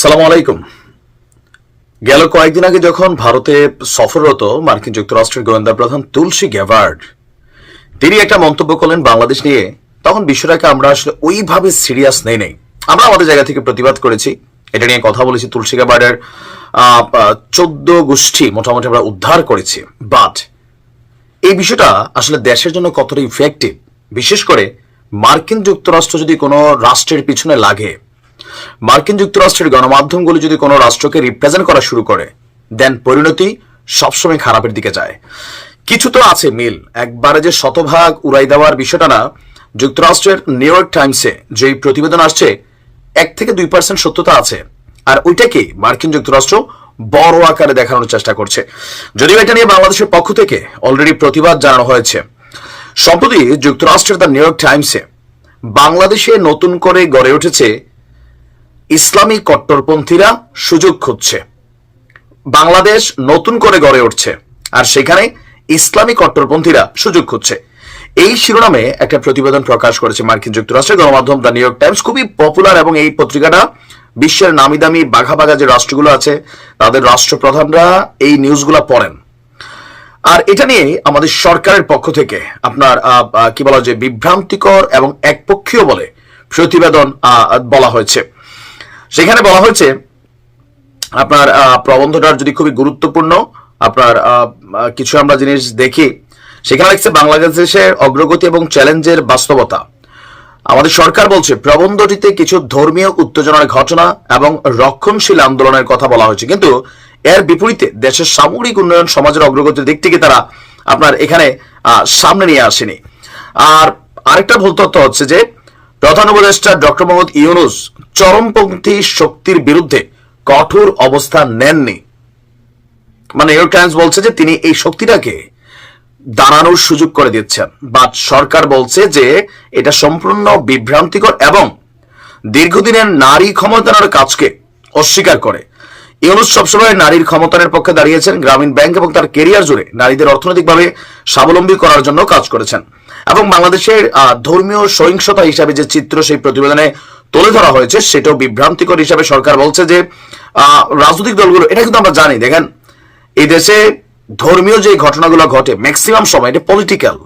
সালাম আলাইকুম। গেল কয়েকদিন আগে যখন ভারতে সফররত মার্কিন যুক্তরাষ্ট্রের গোয়েন্দা প্রধান তুলসী গ্যাবার্ড তিনি একটা মন্তব্য করলেন বাংলাদেশ নিয়ে, তখন বিষয়টাকে আমরা আসলে ওইভাবে সিরিয়াস নেই। আমরা আমাদের জায়গা থেকে প্রতিবাদ করেছি, এটা নিয়ে কথা বলেছি। তুলসী গ্যাবার্ডের 14 গোষ্ঠী মোটামুটি আমরা উদ্ধার করেছি। বাট এই বিষয়টা আসলে দেশের জন্য কতটা ইফেক্টিভ, বিশেষ করে মার্কিন যুক্তরাষ্ট্র যদি কোনো রাষ্ট্রের পিছনে লাগে, মার্কিন যুক্তরাষ্ট্রের গণমাধ্যমগুলো যদি কোনো রাষ্ট্রকে রিপ্রেজেন্ট করা শুরু করে, দেন পরিণতি সবসময় খারাপের দিকে যায়। কিছু তো আছে মিল, একবারে যে শতভাগ উড়াই দেওয়ার বিষয়টা না। যুক্তরাষ্ট্রের নিউ ইয়র্ক টাইমসে যে প্রতিবেদন আসছে 1 থেকে 2% সত্যতা আছে, আর ওইটাকে মার্কিন যুক্তরাষ্ট্র বড় আকারে দেখানোর চেষ্টা করছে। যদিও এটা নিয়ে বাংলাদেশের পক্ষ থেকে অলরেডি প্রতিবাদ জানানো হয়েছে। সম্প্রতি যুক্তরাষ্ট্রের দ্য নিউ ইয়র্ক টাইমসে বাংলাদেশে নতুন করে গড়ে উঠেছে ইসলামী কট্টরপন্থীরা সুযোগ খুঁজছে। বাংলাদেশ নতুন করে গড়ে উঠছে আর সেখানে ইসলামী কট্টরপন্থীরা সুযোগ খুঁজছে, এই শিরোনামে একটা প্রতিবেদন প্রকাশ করেছে মার্কিন যুক্তরাষ্ট্রের গণমাধ্যম দ্য নিউ ইয়র্ক টাইমস। খুবই পপুলার, এবং এই পত্রিকাটা বিশ্বের নামি দামি বাঘা বাঘা যে রাষ্ট্রগুলো আছে তাদের রাষ্ট্রপ্রধানরা এই নিউজগুলো পড়েন। আর এটা নিয়ে আমাদের সরকারের পক্ষ থেকে আপনার কি বলা যে বিভ্রান্তিকর এবং একপক্ষীয় বলে প্রতিবেদন বলা হয়েছে। সেখানে বলা হয়েছে আপনার প্রবন্ধটার যদি খুবই গুরুত্বপূর্ণ আপনার কিছু আমরা জিনিস দেখি, সেখানে লিখছে বাংলাদেশের অগ্রগতি এবং চ্যালেঞ্জের বাস্তবতা। আমাদের সরকার বলছে প্রবন্ধটিতে কিছু ধর্মীয় উত্তেজনার ঘটনা এবং রক্ষণশীল আন্দোলনের কথা বলা হয়েছে, কিন্তু এর বিপরীতে দেশের সামগ্রিক উন্নয়ন, সমাজের অগ্রগতির দিক থেকে তারা আপনার এখানে সামনে নিয়ে আসেনি। আর আরেকটা ভুল তথ্য হচ্ছে যে প্রধান উপদেষ্টা ডক্টর মোহাম্মদ ইউনূস চরমপন্থী শক্তির বিরুদ্ধে কঠোর অবস্থান নেননি। মানে নিউ ইয়র্ক টাইমস বলছে যে তিনি এই শক্তিটাকে দাঁড়ানোর সুযোগ করে দিচ্ছেন, বাট সরকার বলছে যে এটা সম্পূর্ণ বিভ্রান্তিকর এবং দীর্ঘদিনের নারী ক্ষমতায়নের কাজকে অস্বীকার করে। ইউনূস সবসময় নারীর ক্ষমতায়নের পক্ষে দাঁড়িয়েছেন। গ্রামীণ ব্যাংক এবং তার কেরিয়ার জুড়ে নারীদের অর্থনৈতিকভাবে স্বাবলম্বী করার জন্য কাজ করেছেন। এবং বাংলাদেশের ধর্মীয় সহিংসতা হিসাবে যে চিত্র সেই প্রতিবেদনে তুলে ধরা হয়েছে সেটাও বিভ্রান্তিকর হিসাবে সরকার বলছে যে রাজনৈতিক দলগুলো, এটা কিন্তু আমরা জানি, দেখেন এই দেশে ধর্মীয় যে ঘটনাগুলো ঘটে ম্যাক্সিমাম সময় এটা পলিটিক্যাল।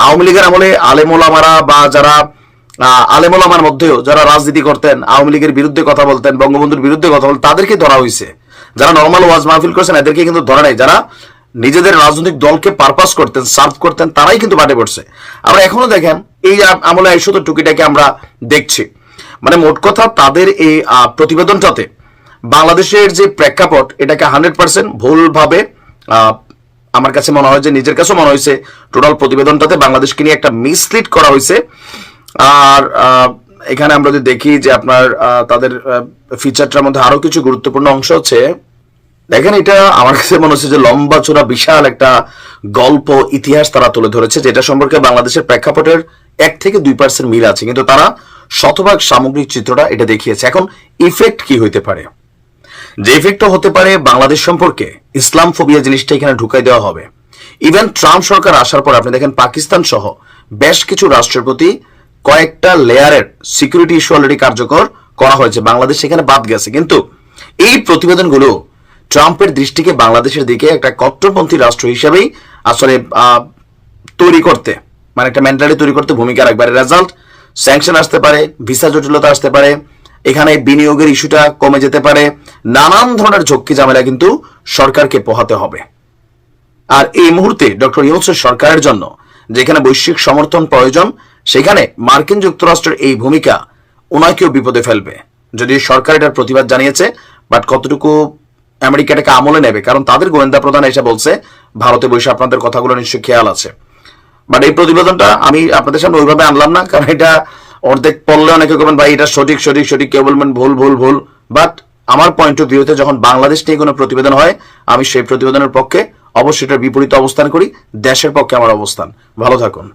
আওয়ামী লীগের আমলে আলেমোলামারা বা যারা আলেমোলামার মধ্যেও যারা রাজনীতি করতেন, আওয়ামী লীগের বিরুদ্ধে কথা বলতেন, বঙ্গবন্ধুর বিরুদ্ধে কথা বলতেন, তাদেরকে ধরা হয়েছে। যারা নর্মাল ওয়াজ মাহফিল করেছেন এদেরকে কিন্তু ধরা নাই। যারা নিজেদের রাজনৈতিক দলকে পারপাস করতেন, সার্ভ করতেন, তারাই কিন্তু বাটে পড়ছে। আমরা এখনো দেখেন এই আমলে এই শুধু টুকিটাকে আমরা দেখছি। মানে মোট কথা তাদের এই প্রতিবেদনটাতে বাংলাদেশের যে প্রেক্ষাপট এটাকে 100% ভুলভাবে আমার কাছে মনে হয় যে নিজের কাছেও মনে হয়েছে টোটাল প্রতিবেদনটাতে বাংলাদেশকে নিয়ে একটা মিসলিড করা হয়েছে। আর এখানে আমরা যদি দেখি যে আপনার তাদের ফিচারটার মধ্যে আরো কিছু গুরুত্বপূর্ণ অংশ হচ্ছে, দেখেন এটা আমার কাছে মনে হচ্ছে যে লম্বা চূড়া বিশাল একটা গল্প ইতিহাস তারা তুলে ধরেছে, যেটা সম্পর্কে বাংলাদেশের প্রেক্ষাপটের 1 থেকে 2% মিল আছে, কিন্তু তারা শতভাগ সামগ্রিক চিত্রটা এটা দেখিয়েছে। এখন ইফেক্ট কি হইতে পারে? যে ইফেক্টটা হতে পারে বাংলাদেশ সম্পর্কে ইসলাম ফোবিয়া জিনিসটা এখানে ঢুকাই দেওয়া হবে। ইভেন ট্রাম্প সরকার আসার পর আপনি দেখেন পাকিস্তান সহ বেশ কিছু রাষ্ট্রের প্রতি কয়েকটা লেয়ারের সিকিউরিটি ইস্যু অলরেডি কার্যকর করা হয়েছে, বাংলাদেশ সেখানে বাদ গেছে। কিন্তু এই প্রতিবেদনগুলো ট্রাম্পের দৃষ্টিকে বাংলাদেশের দিকে একটা কট্টরপন্থী রাষ্ট্র হিসেবেই আসলে তৈরি করতে, মানে একটা মেন্টালিটি তৈরি করতে ভূমিকা রাখবে। রেজাল্ট স্যাংশন আসতে পারে, ভিসা জটিলতা আসতে পারে, এখানে বিনিয়োগের ইস্যুটা কমে যেতে পারে, নানান ধরনের ঝক্কি ঝামেলা কিন্তু সরকারকে পোহাতে হবে। আর এই মুহূর্তে ডক্টর ইউনূসের সরকারের জন্য যেখানে বৈশ্বিক সমর্থন প্রয়োজন, সেখানে মার্কিন যুক্তরাষ্ট্রের এই ভূমিকা ওনাকেও বিপদে ফেলবে। যদি সরকার এটার প্রতিবাদ জানিয়েছে, বাট কতটুকু আমেরিকা এটাকে আমলে নেবে, কারণ তাদের গোয়েন্দা প্রধান এসে বলছে ভারতে বসে আপনাদের কথাগুলো নিশ্চয়ই খেয়াল আছে। বাট এই প্রতিবেদনটা আমি আপনাদের সামনে ওইভাবে আনলাম না, কারণ এটা অর্ধেক পড়লে অনেকে বলবেন ভাই এটা সঠিক সঠিক সঠিক, কেউ বলবেন ভুল ভুল ভুল। বাট আমার পয়েন্ট অফ ভিউতে যখন বাংলাদেশ নিয়ে কোনো প্রতিবেদন হয়, আমি সেই প্রতিবেদনের পক্ষে অবশ্যই এটার বিপরীত অবস্থান করি, দেশের পক্ষে আমার অবস্থান। ভালো থাকুন।